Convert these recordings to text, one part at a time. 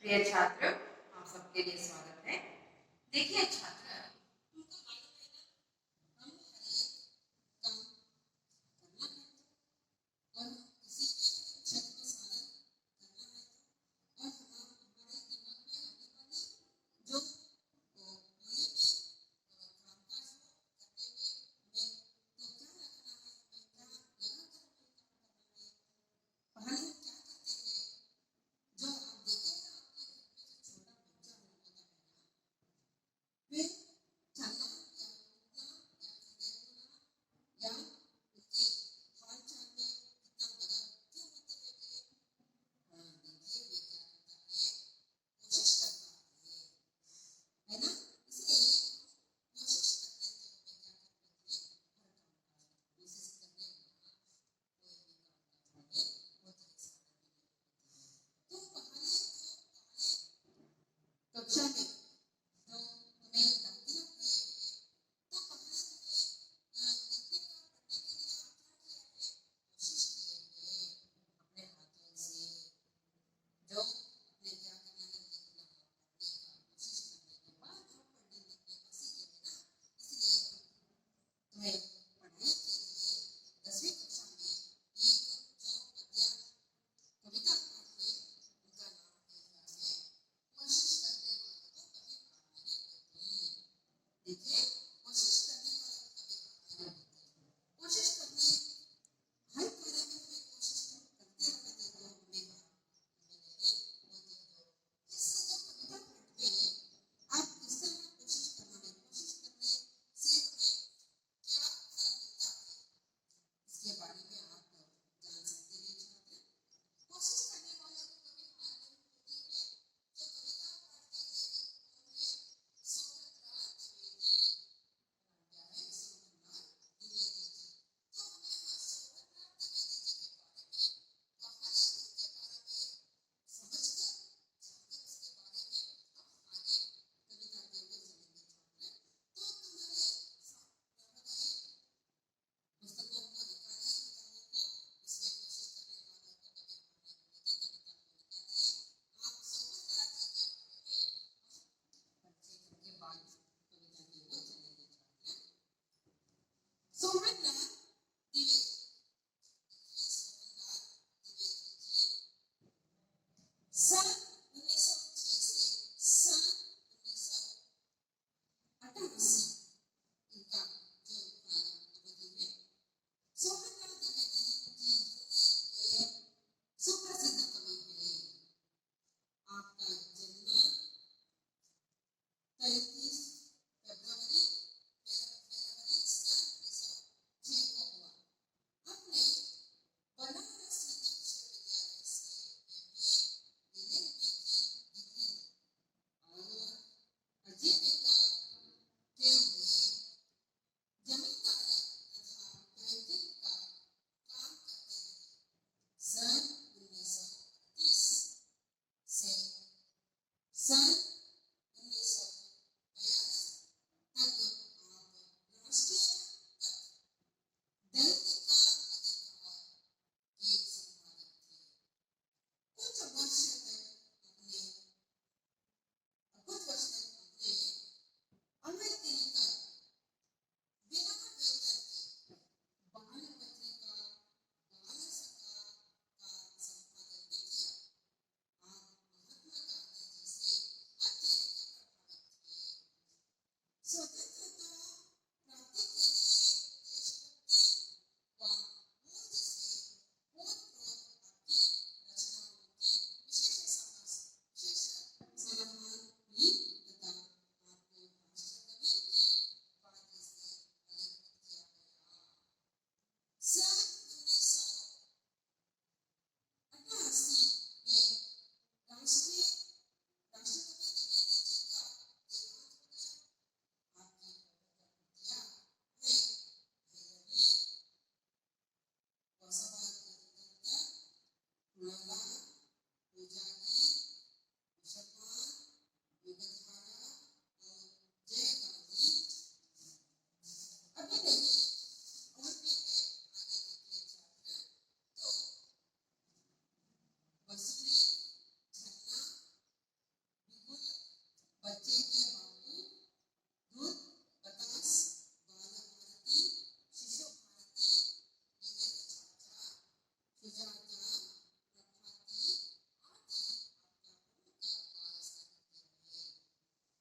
प्रिय छात्र, आप सबके लिए स्वागत है। देखिए छात्र, तुमको मालूम है ना, हम हर एक काम करना है और इसी के छत को सालन करना है और हमारे दिमाग में आने वाली जो कोई भी कामकाज हो करने में हमें तो क्या रखना है, हमें क्या लगा कर हमें काम करना है। पहले क्या करते हैं, जो आप देखें ना आपके घर में जो छोटा बच्चा होता है ना, वे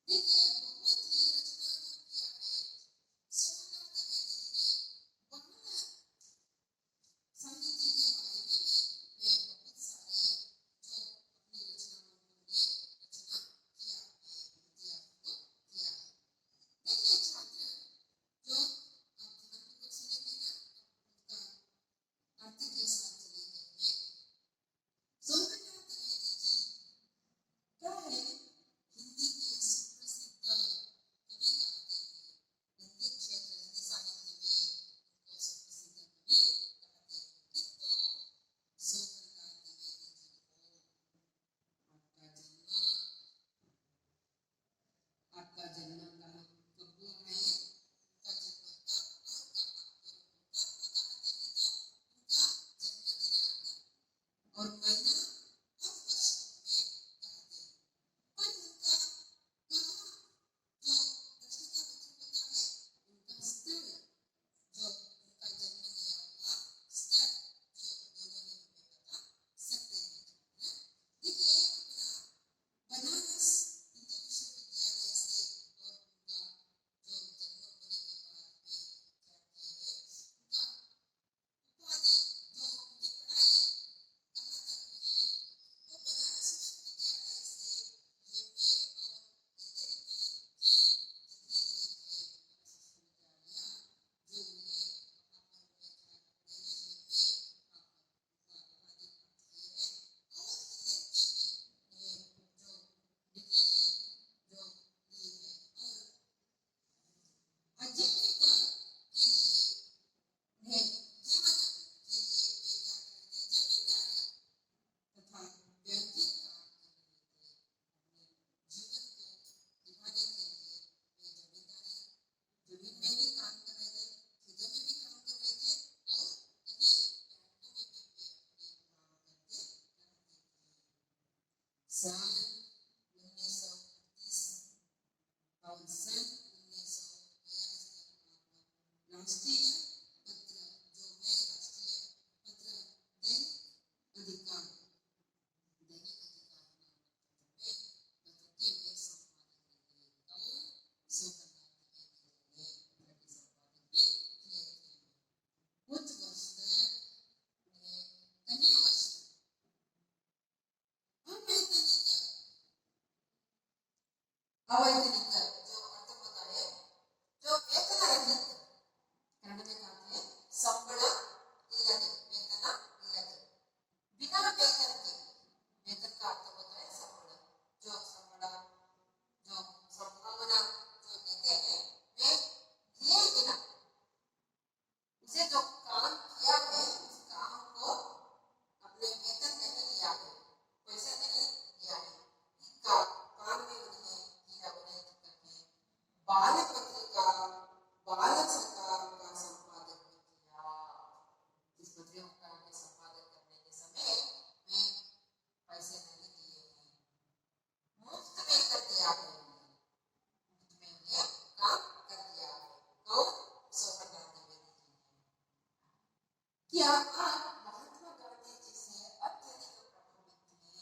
देखिए बहुत ही रचना जो किया है सोहनलाल द्विवेदी ने वहाँ संगीत के बारे में भी बहुत सारे जो अपनी रचनाओं को रचना किया है दिया को किया है। देखिए छात्र जो आप ध्यानपूर्वक सुनेंगे ना उनका अर्थ के साथ चलेंगे। सोहनलाल द्विवेदी जी क्या है हिंदी के सुप्रसिद्ध कवि कहते हैं। हिंदी क्षेत्र हिंदी साहित्य में उनको सुप्रसिद्ध कवि कहते हैं। किसको? सोहनलाल द्विवेदी जी को। आपका जन्म कहाँ कब हुआ है? उनका जन्म कब और कहाँ? उनका जन्म दिनांक और महीना और वर्ष में कहते हैं। पर उनका कहाँ जो प्रश्न का उत्तर पता है उनका स्थल जो उनका जन्म लिया हुआ स्थल जो दोनों ही हमें बता सकते हैं। देखिए अपना बनारस हिंदू विश्वविद्यालय से और उनका जो जन्म होने के बाद में क्या किया है उनका उपाधि जो उनकी पढ़ाई कहाँ तक हुई वो बनारस विश्वविद्यालय से एमए और एलएलबी की डिग्री ली है। बनारस विश्वविद्यालय जो उन्हें वहाँ पर उन्हें क्या पढ़े हैं एमए वहाँ पर उपाधि प्राप्त की है और एलएलबी भी जो डिग्री थी जो ली है और आजीविका के लिए उन्हें जीवन के लिए वे क्या करते थे जमींदारी तथा बैंकिंग काम कर रहे थे। अपने जीवन को निभाने के लिए वे जमींदारी जमीन में भी काम कर रहे थे खेतों में भी काम कर रहे थे और कहीं बैंकों में भी वे अपने काम करते रहते थे। साल 1938 और सन 1942 तक राष्ट्रीय पत्र जो है राष्ट्रीय पत्र दैनिक अधिकार दैनिक अधिकार नामक पत्र के वे संपादक रहे। कौन? सोहनलाल द्विवेदी जी ने पत्र के संपादक भी किए थे। कुछ वर्ष तक उन्हें कन्या वस्त्र अवैतनिक जो अर्थ होता है जो वेतन रहित कन्नड़ में कहते हैं संबಳ इಲ್ಲದೆ वेतन इಲ್ಲದೆ बिना वेतन के वेतन का अर्थ होता है संबಳ जो संबಳ जो संभावना जो देते हैं वे दिए बिना उसे जो काम किया है उस काम को अपने वेतन नहीं लिया है पैसे नहीं लिया है इनका काम में उन्हें किया उन्हें करके बाल पत्रिका बाल सरकार का संपादक भी किया। इस पत्रिका के संपादक करने के समय वे पैसे नहीं लिए हैं मुफ्त में कर दिया है मुफ्त में उन्हें काम कर दिया है। कौन? सोहनलाल द्विवेदी जी ने। क्या आप महात्मा गांधी जी से अत्यधिक प्रभावित थे?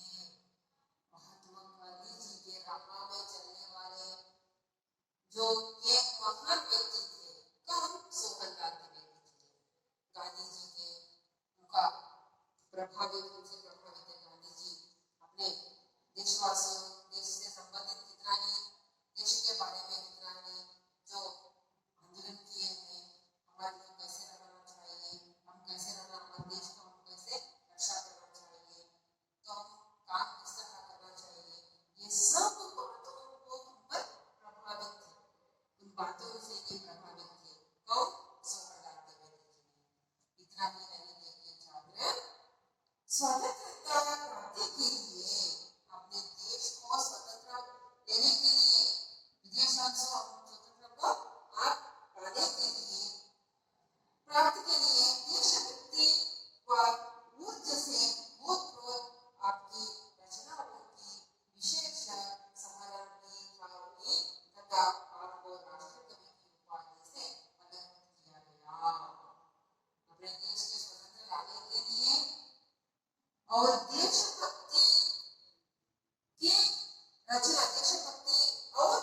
महात्मा गांधी जी के राह में चलने वाले जो एक महान व्यक्ति थे कौन? सोहनलाल द्विवेदी जी। गांधी जी के उनका प्रभावित उनसे प्रभावित है गांधी जी अपने देशवासियों देश से संबंधित कितना ही देश के बारे में कितना ही जो आंदोलन किए हैं हमारे लोग कैसे रहना चाहिए हम कैसे रहना हमारे देश को हम कैसे रक्षा करना चाहिए तो हम काम किस तरह करना चाहिए ये सब बातों को हम पर प्रभावित थे उन बातों से ये प्रभावित थे। कौन? सोहनलाल द्विवेदी जी ने। इतना ही नहीं देखिए छात्र स्वतंत्रता प्राप्ति के लिए अपने देश को स्वतंत्र लेने के लिए विदेशों से स्वतंत्र को आप पाने के लिए प्राप्त के लिए देशभक्ति व ऊर्जा से ओतप्रोत आपकी रचनाओं की विशेष सराहना की जाऊंगी तथा आपको राष्ट्रकवि की उपाधि से अलंकृत किया गया। अपने देश के स्वतंत्र लाने के लिए और देशभक्ति की रचना देशभक्ति और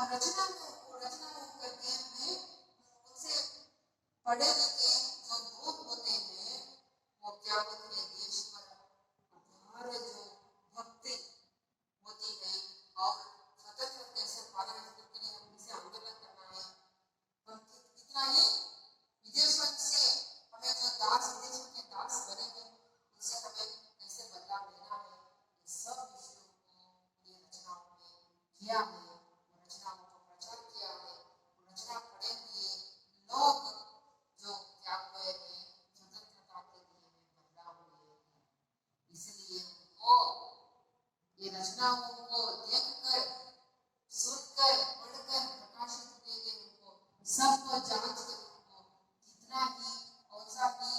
रचनाओं करके हमें उनसे पढ़े लिखे जो लोग होते हैं वो क्या होते हैं, देश पर अपार जो भक्ति होती है और स्वतंत्र कैसे पालन के लिए हम इसे आंदोलन करना है। हम कितना ही विदेशों से हमें जो विदेशों के दास बनेंगे उनसे हमें कैसे बदलाव लेना है, ये सब विषयों को ये रचनाओं में किया है। रचनाओं को प्रचार किया है। रचना पढ़े हुए लोग जो क्या हुए हैं, स्वतंत्रता के लिए बदलाव हुए हैं। इसलिए उनको ये रचनाओं को देखकर, सुनकर, पढ़कर प्रकाशित हुए हैं, उनको सबको जांच कर उनको कितना ही कौन सा भी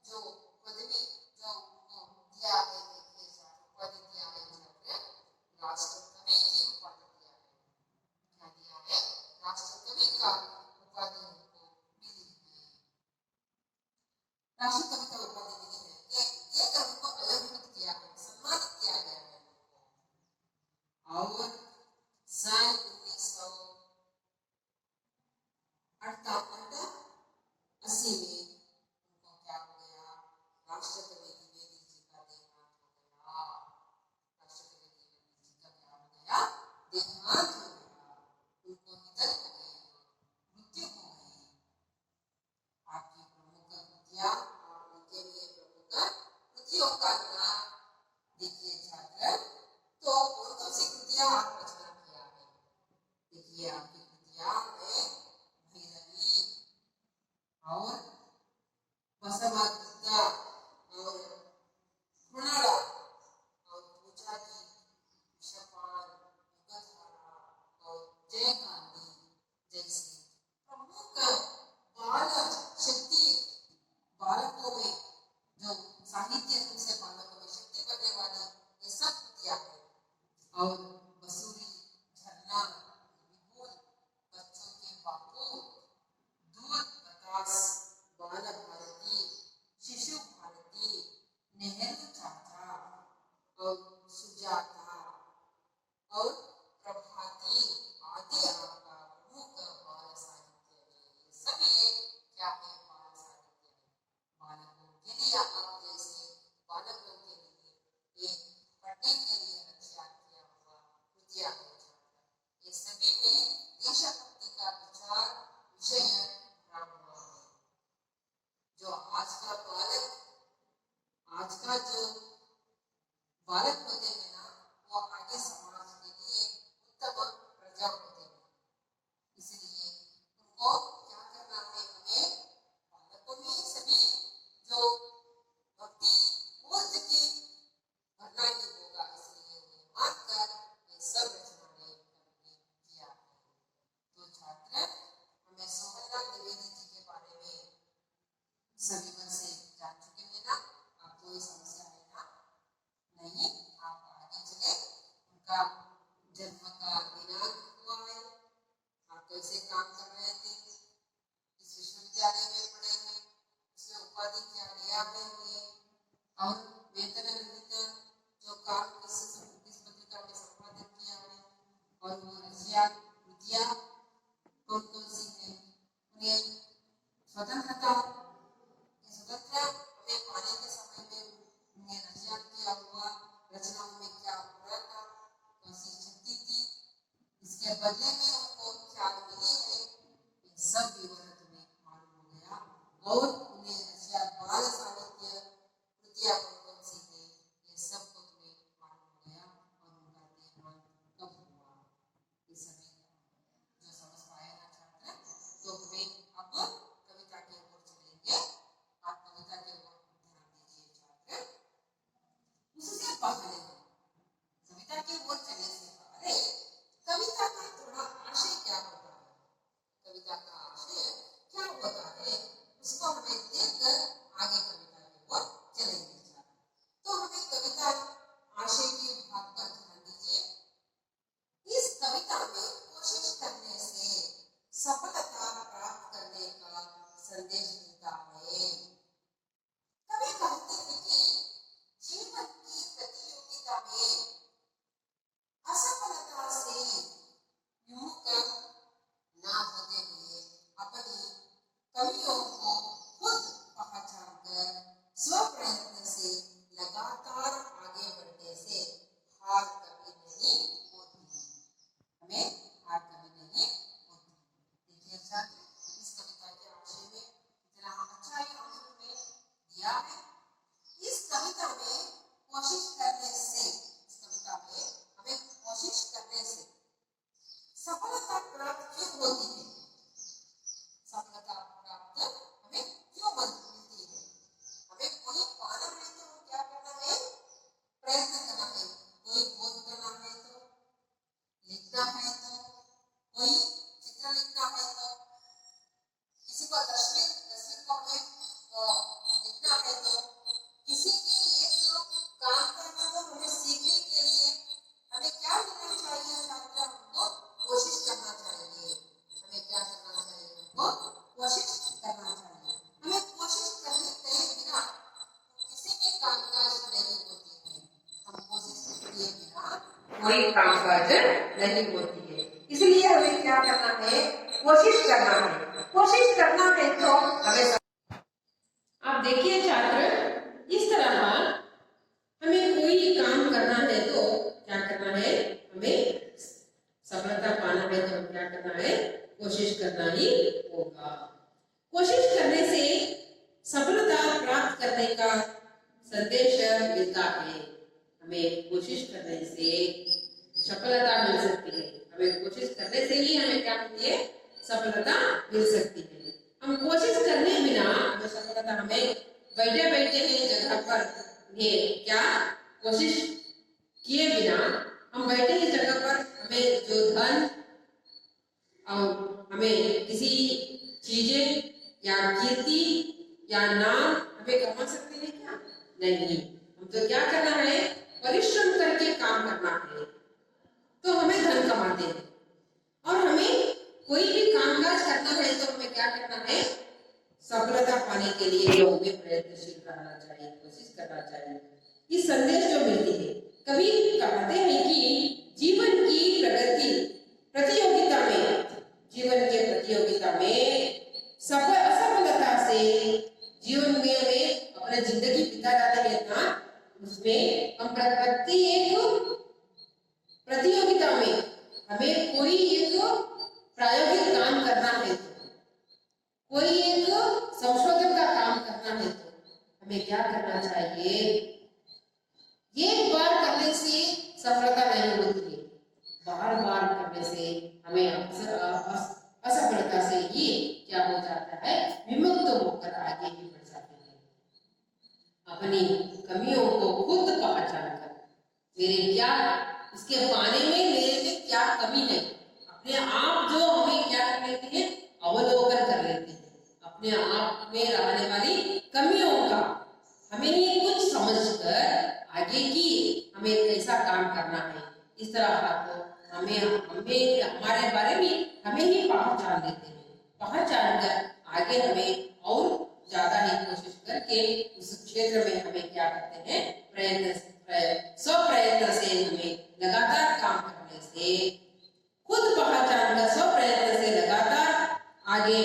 जो पदवी जो उनको दिया है, देखिए उपाधि दिया है, राष्ट्र कवि की उपाधि दिया है। क्या दिया है? राष्ट्र कवि का उपाधि उनको मिली है। राष्ट्र कवि का उपाधि मिली है। ये कर उनको अलंकृत किया है, सम्मानित किया गया है उनको। और सन 1980 में उनको क्या हो गया, राष्ट्रकवि द्विवेदी जी का देहांत हो गया। राष्ट्रकवि द्विवेदी जी का क्या हो गया, देहांत हो गया, उनको निधन हो गई, मृत्यु हो गई। आपकी प्रमुख कृतियां और उनके लिए प्रमुख कृतियों का नाम देखिए छात्र। तो कौन कौन सी कृतियां आप रचना किया है? देखिए आपकी कृतियां में भैरवी और बसवदत्ता और कृणाला और पूजा की विषपान, युगधारा और जयकांती जैसे प्रमुख बाल शक्ति बालकों में जो साहित्य रूप से बालकों में शक्ति बनने वाली ये सब कृतियां हैं। और बसूरी, झरना, विपुल, बच्चों के बापू, दूध बतास, बाल भारती, शिशु भारती, नेहरू चाचा और सुजाता और प्रभाती आदि आपका प्रमुख बाल साहित्य है। ये सभी क्या है, बाल साहित्य है। बालकों के लिए, आप जैसे बालकों के लिए ये पढ़ने के लिए रचना किया हुआ कृतियां है। ये सभी में देशभक्ति का विचार विषय भरा हुआ है। जो आज का बालक, आज का जो बालक होते हैं ना, वो आगे समाज के लिए उत्तम प्रजा होते हैं। इसलिए उनको क्या करना है, हमें बालकों में सभी जो भक्ति मूर्त की भरना ही होगा। इसलिए उन्हें मानकर ये सब रचनाएं हमने किया है। तो छात्र, हमें सोहनलाल द्विवेदी जी के बारे में सभी मन से जान चुके हैं ना? आपको कोई समस्या है ना? नहीं, आप आगे चले। उनका जन्म का दिनांक हुआ है, आप कैसे काम कर रहे थे, इस विश्वविद्यालय में पढ़े हैं, उसमें उपाधि क्या लिया है ये, और वेतन रहित जो काम किस पत्रिका में संपादित किया है, और वो रचिया कृतियां कौन कौन सी है, उन्हें स्वतंत्रता स्वतंत्र हमें पाने के समय में उन्हें रचना किया हुआ रचनाओं में क्या हो रहा था, कौन सी शक्ति थी, इसके बदले में उनको क्या मिली है, ये सब विवरण तुम्हें मालूम हो गया। और उन्हें रचना बाल साहित्य कृतियां कौन कौन सी है, ये सब को तुम्हें मालूम हो गया। और उनका देहांत कब हुआ, ये सभी जो समझ पाए ना छात्र। तो हमें अब कविता की ओर चलेंगे। आप कविता की ओर ध्यान दीजिए छात्र। उससे पहले कविता की ओर चलने से पहले कविता का थोड़ा कोई कामकाज नहीं होती है। इसलिए हमें क्या करना है, कोशिश करना है। कोशिश करना है तो हमें, आप देखिए छात्र, इस तरह हमें कोई काम करना है तो क्या करना है, हमें सफलता पाना है तो क्या करना है, कोशिश करना ही होगा। कोशिश करने से सफलता प्राप्त करने का संदेश मिलता है। हमें कोशिश करने से सफलता मिल सकती है। हमें कोशिश करने से ही हमें क्या मिलती है, सफलता मिल सकती है। हम कोशिश करने बिना हमें सफलता, हमें बैठे बैठे हैं जगह पर, ये क्या कोशिश किए बिना हम बैठे हैं जगह पर, हमें जो धन और हमें किसी चीजें या कीर्ति या नाम हमें कमा सकते हैं क्या? नहीं। हम तो क्या करना है, परिश्रम करके काम करना है तो हमें धन कमाते हैं। और हमें कोई भी कामकाज करना है तो हमें क्या करना है, सफलता पाने के लिए हमें प्रयत्नशील रहना चाहिए, कोशिश करना चाहिए। ये संदेश जो मिलती है, कभी कहते हैं कि जीवन की प्रगति प्रतियोगिता में, जीवन के प्रतियोगिता में असफलता से जीवन में हमें अपना जिंदगी बिता जाते हैं ना, उसमें हम प्रति एक प्रतियोगिता में हमें कोई एक प्रायोगिक काम करना है तो, कोई एक संशोधन का काम करना है तो हमें क्या करना चाहिए, एक बार करने से सफलता नहीं होती है, बार बार करने से हमें असफलता से ही क्या हो जाता है, विमुक्त होकर आगे ही बढ़ जाते हैं। अपनी कमियों को खुद पहचान कर, मेरे क्या इसके पाने में मेरे में क्या कमी है, अपने आप जो हमें क्या कर लेते हैं, अवलोकन कर लेते हैं, अपने आप में रहने वाली कमियों का हमें ही कुछ समझकर आगे की हमें कैसा काम करना है, इस तरह को हमें हमारे बारे में हमें ही पहचान लेते हैं। पहचान कर आगे हमें और ज्यादा ही कोशिश करके उस क्षेत्र में हमें क्या करते हैं, स्वप्रयत्न से हमें लगातार काम करने से, खुद पहचान कर स्वप्रयत्न से लगातार आगे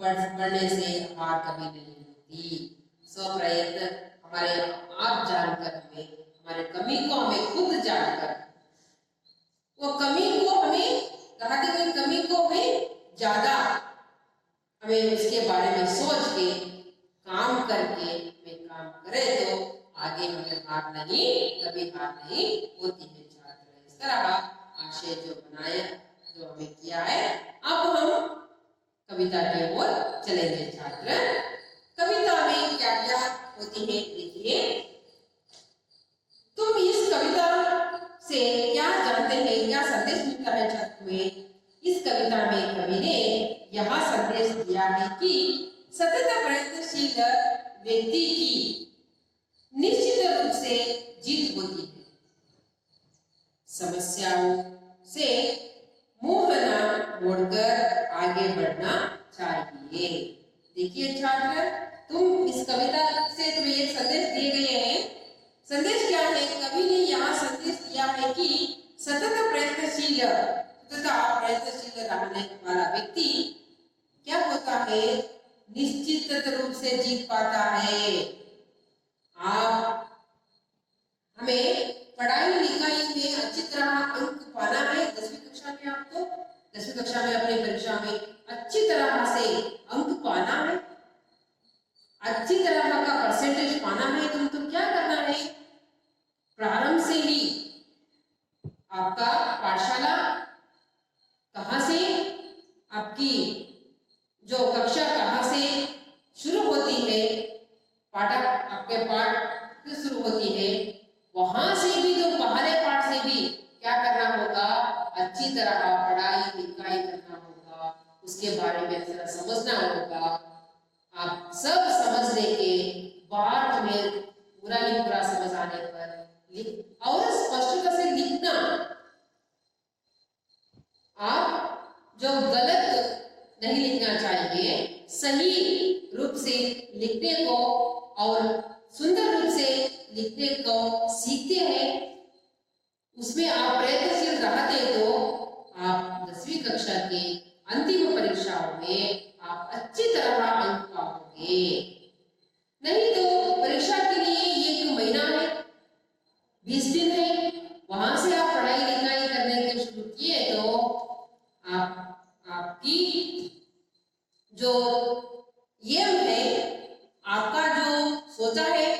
बढ़ने से हार कभी नहीं होती। स्वप्रयत्न हमारे आप जानकर, हमें हमारे कमी को हमें खुद जानकर, वो कमी को हमें कहते हुए कमी को हमें ज्यादा हमें उसके बारे में सोच के काम करके हमें काम करें तो आगे हमें हार नहीं, कभी हार नहीं होती है। छात्र इस तरह आशय जो बनाया, जो हमें किया है, अब हम कविता की ओर चलेंगे। छात्र कविता में क्या क्या होती है देखिए, तुम इस कविता से क्या जानते हैं, क्या संदेश मिलता है छात्र में। इस कविता में कवि ने यह संदेश दिया है कि सतत प्रयत्नशील व्यक्ति की निश्चित रूप से जीत होती है। समस्याओं से मुंह न मोड़कर आगे बढ़ना चाहिए। देखिए छात्र, तुम इस कविता से तुम्हें एक संदेश दिए गए हैं। संदेश क्या है, कवि ने यहाँ संदेश दिया है कि सतत प्रयत्नशील रहने वाला व्यक्ति क्या होता है, निश्चित रूप से जीत पाता है। आप हमें पढ़ाई लिखाई में अच्छी तरह अंक पाना है। 10वीं कक्षा में आपको 10वीं कक्षा में अपनी परीक्षा में अच्छी तरह से अंक पाना है, अच्छी तरह का परसेंटेज पाना है। तुम क्या करना है, प्रारंभ से ही आपका पाठशाला कहाँ से, आपकी जो कक्षा कहाँ से शुरू होती है, पाठक आपके पाठ से शुरू होती है, वहां से भी जो पहले पाठ से भी क्या करना होगा, अच्छी तरह पढ़ाई लिखाई करना होगा, उसके बारे में जरा समझना होगा। आप सब समझने के बाद में पूरा ही पूरा समझ आने पर और स्पष्टता से लिखना। आप जो गलत नहीं लिखना चाहिए, सही रूप से लिखने को और सुंदर रूप से लिखने को सीखते हैं। उसमें आप प्रयत्नशील रहते तो आप 10वीं कक्षा के अंतिम परीक्षाओं में आप अच्छी तरह अंक पाओगे। नहीं तो परीक्षा के लिए 1 महीना है, 20 दिन है, वहां से आप पढ़ाई लिखाई करने के शुरू किए तो आपकी जो एम है, आपका जो सोचा है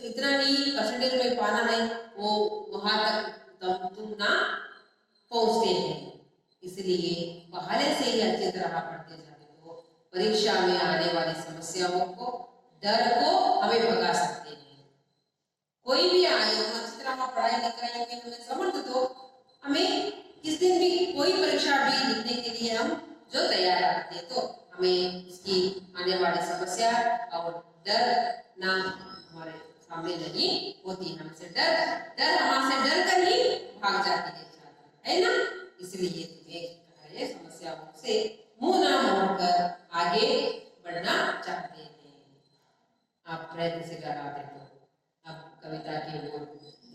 इतना ही परसेंटेज में पाना है, वो वहां तक तुम ना पहुंचते हैं। इसलिए पहले से ही अच्छी तरह पढ़ते जाते तो परीक्षा में आने वाली समस्याओं को, डर को हमें भगा सकते हैं। कोई भी आए, हम अच्छी तरह पढ़ाई लिखाई में हमें समर्थ तो हमें किस दिन भी कोई परीक्षा भी लिखने के लिए हम जो तैयार रहते हैं तो हमें इसकी आने वाली समस्या और डर ना हमारे सामने नहीं होती। हमसे डर हमारे डर कर ही भाग जाती है छात्र, है ना। इसलिए तुम्हें समस्याओं से मुंह ना मोड़कर आगे बढ़ना चाहते हैं। आप प्रयत्न से लगाते तो अब कविता की ओर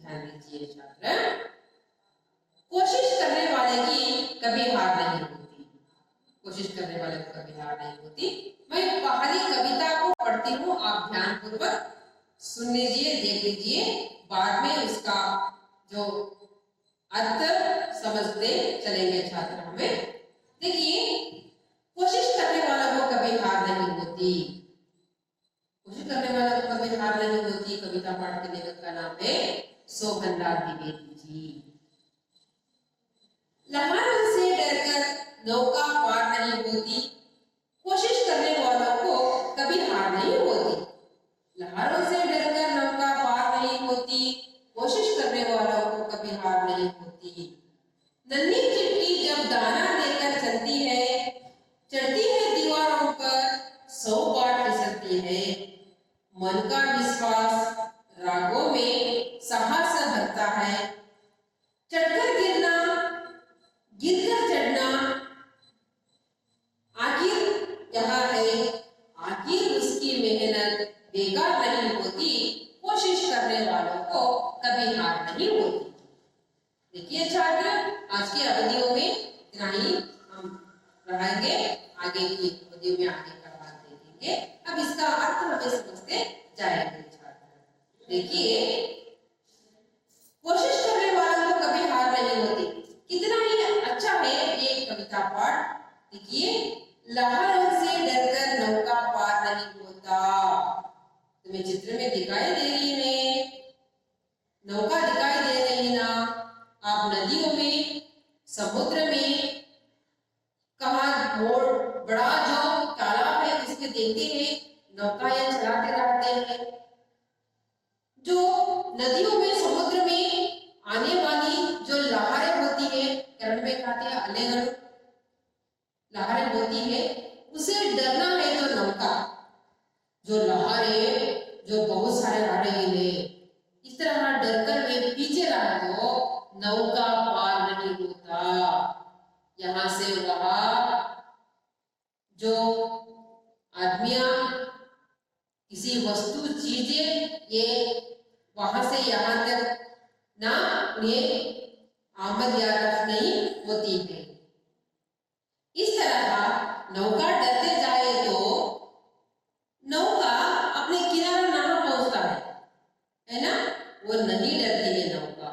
ध्यान दीजिए छात्र। कोशिश करने वाले की कभी हार नहीं होती, कोशिश करने वाले को कभी हार नहीं होती। मैं पहली कविता को पढ़ती हूँ, आप ध्यान पूर्वक सुन लीजिए, देख लीजिए, बाद में इसका जो अर्थ समझते चलेंगे छात्र हमें। देखिए, कोशिश करने वालों को कभी हार नहीं होती, कोशिश करने वालों को कभी हार नहीं होती। कविता पाठ के लेखक का नाम है सोहनलाल द्विवेदी जी। लहरों से डरकर नौका पार नहीं होती, कोशिश करने वालों को कभी हार नहीं होती। लहरों से डरकर नौका पार नहीं होती, कोशिश करने वालों को कभी हार नहीं होती। नन्ही चिट्टी जब दाना लेकर चलती है, चढ़ती है दीवारों पर 100 बार फिसलती है। मन का विश्वास रागों में साहस भरता है, चढ़कर गिरना, गिरकर चढ़ना, आखिर यहाँ है, आखिर उसकी मेहनत बेकार नहीं होती, कोशिश करने वालों को कभी हार नहीं होती। देखिए छात्र, आज की अवधियों में इतना ही हम पढ़ाएंगे, आगे की अवधियों में आगे का बात देखेंगे। अब इसका अर्थ हमें समझते जाएंगे छात्र। देखिए, कोशिश करने वालों को कभी हार नहीं होती, कितना ही अच्छा है ये कविता पाठ। देखिए, लहरों से डरकर नौका पार नहीं होता, तुम्हें चित्र में दिखाई दे रही है, नौका दिखाई दे रही है ना। आप नदियों में, समुद्र में, कहा मोड़ बड़ा जो तालाब है उसमें देखते हैं नौकाएं चलाते रहते हैं। जो नदियों में, समुद्र में आने वाली जो लहरें होती है, कन्नड़ में कहते हैं अलेगड़, लहरें होती है, उसे डरना है तो नौका, जो लहरें जो बहुत सारे आ रही है, इस तरह डरकर वे पीछे रहा तो नौका पार नहीं होता। यहाँ से वहां जो आदमियां, किसी वस्तु, चीजें, ये वहां से यहाँ तक ना उन्हें आमद या रफ्त नहीं होती है। इस तरह नौका डरते जाए तो नौका अपने किनारे ना पहुंचता है ना, वो नहीं डरती है नौका।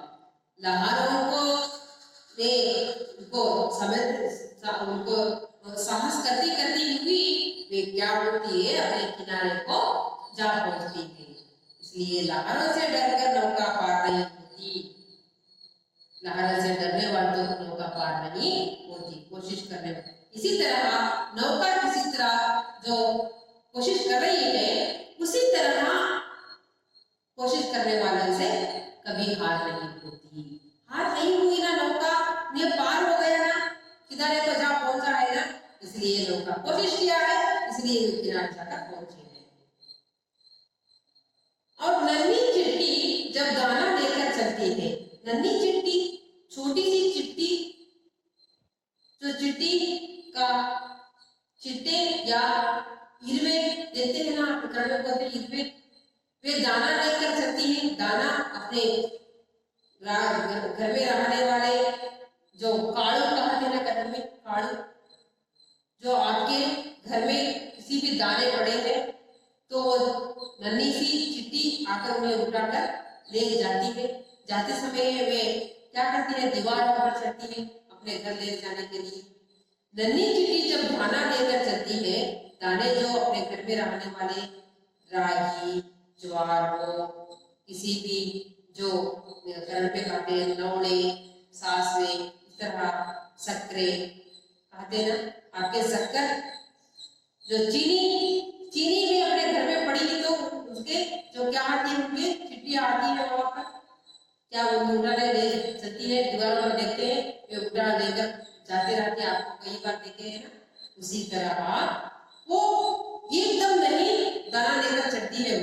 लहरों को उनको साहस करती करती हुई वे क्या होती है, अपने किनारे को जा पहुंचती है। इसलिए लहरों से डरकर नौका पार नहीं होती, लहरों से डरने वालों को नौका पार नहीं होती, कोशिश करने वाले। इसी तरह नौका किसी तरह जो कोशिश कर रही है, उसी तरह कोशिश करने वाले से कभी हार नहीं होती। हार नहीं हुई ना, नौका ने पार हो गया ना, किनारे तो जा पहुंचा है ना, इसलिए नौका कोशिश किया है, इसलिए किनारे जाकर पहुंचे हैं। और नन्ही चिट्टी जब दाना लेकर चलती है, नन्ही चिट्टी, छोटी सी चिट्टी, जो चिट्टी का चिट्टे या इरवे देते हैं ना, कन्नड़ में इरवे, वे दाना लेकर चलती है, दाना अपने घर में रहने वाले जो काड़ू कहते हैं ना, कन्नड़ में काड़ू, जो आपके घर में किसी भी दाने पड़े हैं तो नन्ही सी चिट्टी आकर उन्हें उठाकर ले जाती है। जाते समय वे क्या करती है, दीवारों पर चढ़ती है अपने घर ले जाने के लिए। नन्ही चिट्टी जब दाना लेकर चलती है, दाने जो अपने घर में रहने वाले रागी, ज्वार हो, किसी भी जो घर पे खाते हैं नौड़े, सासवे, इस तरह शक्करे खाते हैं ना, आपके शक्कर जो चीनी भी अपने घर में पड़ी है तो उसके जो क्या आती है, उनके चिट्ठियां आती है वहां पर, क्या वो उल्टा ले चलती है, दीवारों में देखते हैं वे उल्टा लेकर जाते रहते हैं, आपको कई बार देखे हैं ना। उसी तरह वो एकदम नहीं दाना लेकर चलती है,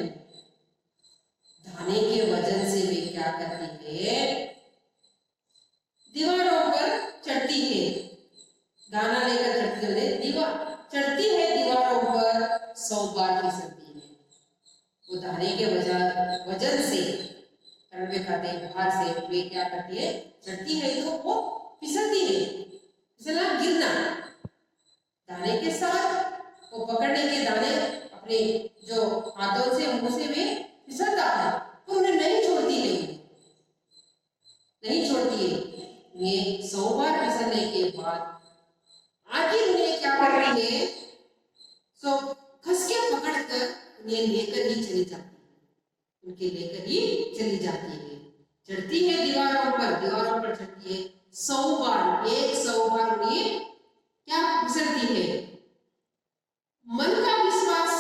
दाने के वजन से वे क्या करती है, दीवारों पर चढ़ती है, दाना लेकर चढ़ती है, चढ़ती है दीवारों पर 100 बार फिसलती है। वो दाने के वजन से कड़वे खाते बाहर से वे क्या करती है, चढ़ती है तो वो फिसलती है, फिसलना गिरना, दाने के साथ वो पकड़ने के दाने अपने जो हाथों से मुंह से वे फिसलता है तो उन्हें नहीं छोड़ती है, नहीं छोड़ती है। ये 100 बार फिसलने के बाद आखिर उन्हें क्या कर रही है, सो खस के पकड़कर उन्हें लेकर ही चली जाती है, उनके लेकर ही चली जाती है, चढ़ती है दीवारों पर चढ़ती है 100 बार, 100 बार उन्हें क्या फिसलती है। मन का विश्वास,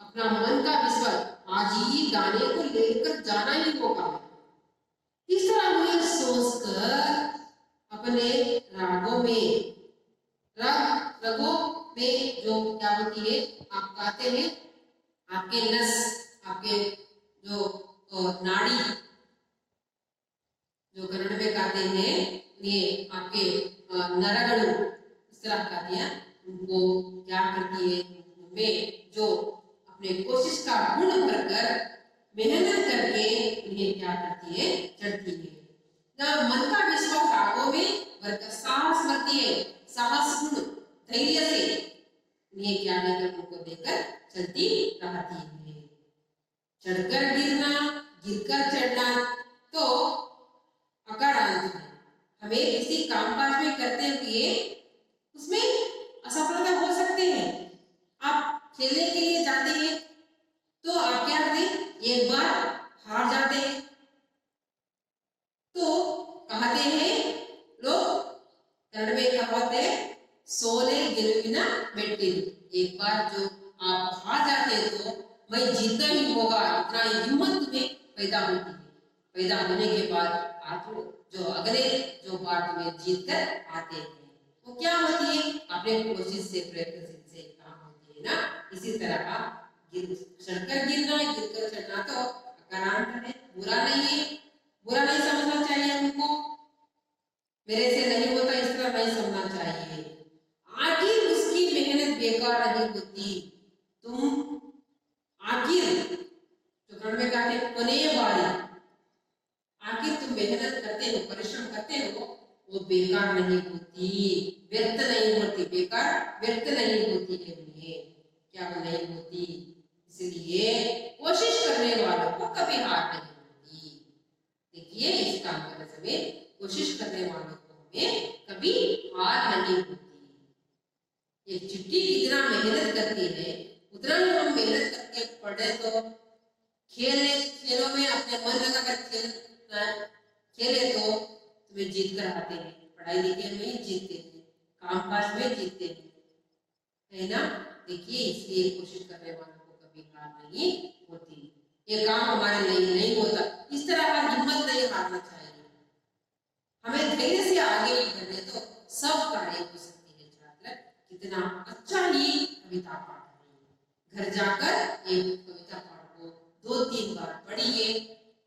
अपना मन का विश्वास, आज ही दाने को लेकर जाना ही होगा, इस तरह उन्हें सोचकर अपने रगों में जो क्या होती है, आप कहते हैं आपके नस, आपके जो नाड़ी, जो कन्नड़ में कहते हैं ये आपके नरगणु, इस तरह कहते हैं, उनको क्या करती है, उनमें जो अपने कोशिश का गुण भरकर मेहनत करके उन्हें क्या करती है, चढ़ती है। मन का विश्वास रागों में भरकर साहस भरती है, साहस गुण धैर्य से उन्हें क्या लेकर उनको देकर चलती रहती है। चढ़कर गिरना, गिरकर चढ़ना तो अकारांत है। हमें किसी कामकाज में करते हुए उसमें असफलता हो सकते हैं। आप खेलने के लिए जाते हैं तो आप क्या करते हैं, एक बार हार जाते हैं तो कहते हैं लोग, कन्नड़ में कहावत है, सोले ಗೆಲುವಿನ ಮೆಟ್ಟಿಲು, एक बार जो आप हार जाते हैं तो मैं जीतना ही होगा, इतना हिम्मत में पैदा होती है। पैदा होने के बाद आप जो अगले जो बार तुम्हें जीत कर आते हैं वो क्या होती है, अपने कोशिश से प्रयत्न से काम होती है ना। इसी तरह चढ़कर गिरना, गिरकर चढ़ना तो अकारांत है, बुरा नहीं है, बुरा नहीं समझना चाहिए हमको, मेरे से नहीं होता इस तरह नहीं समझना चाहिए। आखिर उसकी मेहनत बेकार नहीं होती, तुम आखिर जो कन्नड़ में कहते हैं कोने बारी, आखिर तुम मेहनत करते हो, परिश्रम करते हो, वो बेकार नहीं होती, व्यर्थ नहीं होती, बेकार व्यर्थ नहीं होती है, क्या वो नहीं होती। इसलिए कोशिश करने वालों को कभी हार नहीं होती। देखिए इस काम करने समय कोशिश करने वालों को हमें कभी हार नहीं होती। ये चिट्ठी जितना मेहनत करती है उतना ही हम मेहनत करके पढ़े तो खेलों में अपने मन लगाकर खेले तो तुम्हें जीत कर आते हैं, पढ़ाई लिखाई में ही जीतते हैं, काम काज में जीतते हैं, है ना। देखिए इसलिए कोशिश करने वालों को कभी हार नहीं होती। ये काम हमारे लिए नहीं होता, इस तरह का हिम्मत नहीं हारना चाहिए, हमें धैर्य से आगे बढ़ने तो सब कार्य हो सकती है। छात्र कितना अच्छा ही कविता पाठ है, घर जाकर एक कविता पाठ को 2-3 बार पढ़िए,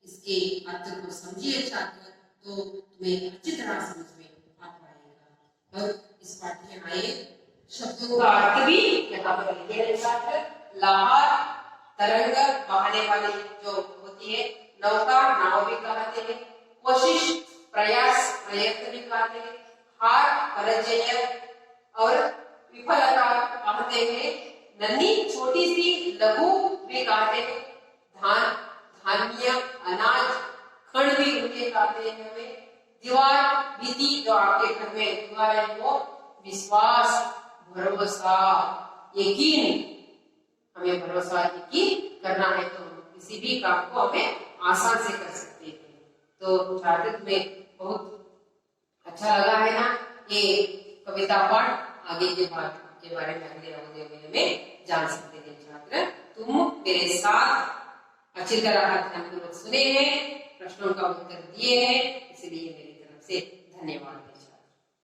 इसके अर्थ को समझिए छात्र, तो तुम्हें अच्छी तरह समझ में आ पाएगा। और इस पाठ में आए शब्दों का अर्थ भी यहाँ पर लिखे छात्र। लहर, तरंग, बहाने वाली जो होती है, नौका, नाव भी कहते हैं, कोशिश, प्रयास, प्रयत्न भी कहते हैं, हार, पराजय और विफलता कहते हैं, नन्ही छोटी सी लघु भी कहते हैं, धान, धान्य, अनाज, खंड भी उनके कहते हैं हमें, दीवार, भीति जो आपके घर में दीवार है वो विश्वास, भरोसा, यकीन, हमें भरोसा यकीन करना है तो किसी भी काम को हमें आसान से कर सकते हैं। तो छात्र में बहुत अच्छा लगा है ना ये कविता पाठ, आगे के बात के बारे में अगले अवधि में जान सकते हैं। छात्र तुम मेरे साथ अच्छी तरह ध्यानपूर्वक सुने हैं, प्रश्नों का उत्तर दिए हैं, इसलिए मेरी तरफ से धन्यवाद।